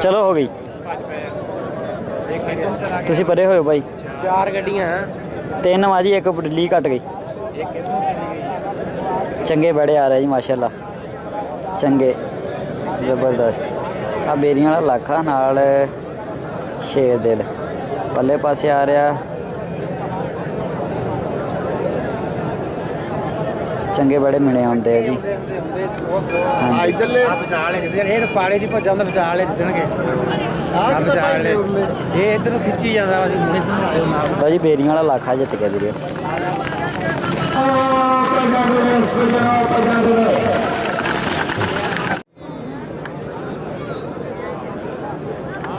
चलो हो गई तुसी परे हो भाई। 4 गड्डियां 3 माजी एक ली कट गई। चंगे बड़े आ रहे जी माशाल्लाह चंगे जबरदस्त। आ बेरियां वाला लाखा नाल शेर दिल पल्ले पासे आ रहा चंगे बड़े मिने आते हैं जी। भाजी बेरियां वाला लाखा जित गया वीडियो।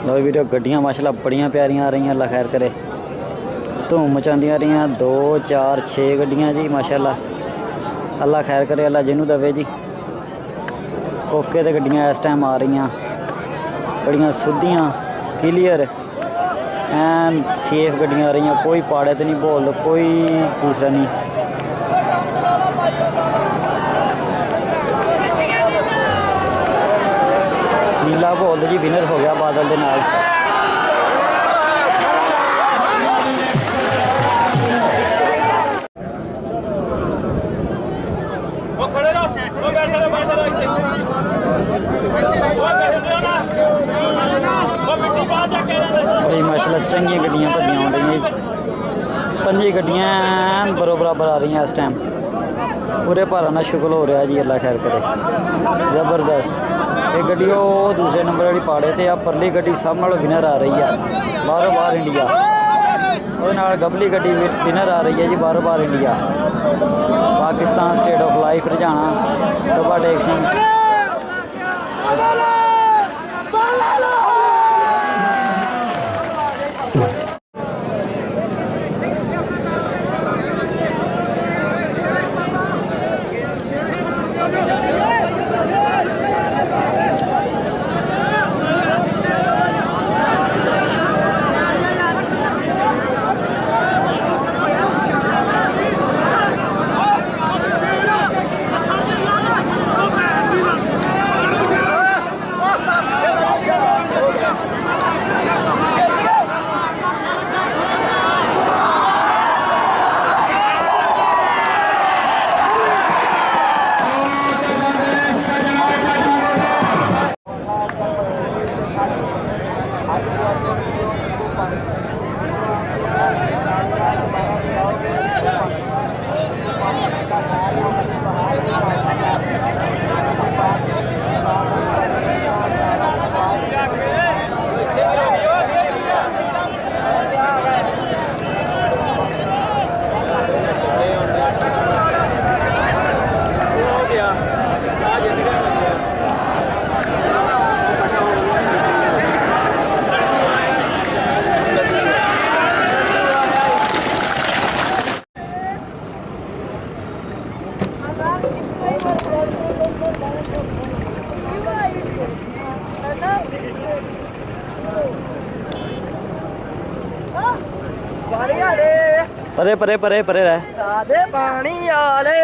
लो वीडियो गड्डियां माशाल्लाह बड़ियां प्यारियां आ रही अल्लाह खैर करे। धूम मचांदियां रही 2 4 6 गड्डियां जी माशाल्लाह अल्लाह खैर करे अल्लाह जिन्हों दवे जी। कोके ते गड्डियां इस टाइम आ रही बड़ियां सुद्धियां क्लीयर एन सेफ गड्डियां आ रही कोई पाड़े तो नहीं बोल कोई दूसरा नहीं। नीला बोल जी विनर हो गया बादल के नाल। भाई माशाल्लाह चंगी गड्डियां भजियां आ रही 5 गड्डियां बरो बराबर आ रही इस टाइम पूरे भारा ना शुक्ल हो रहा जी अल्लाह खैर करे ज़बरदस्त। एक गड्डी दूसरे नंबर वाली पाड़े ते आ परली गड्डी सब नालों विनर आ रही है बाहरों बाहर इंडिया। और गबली गड्डी विनर आ रही है जी बाहरों बाहर India. Pakistan state of life रजाना बाबा टेक सिंह। परे परे परे परे रह सादे पानी आले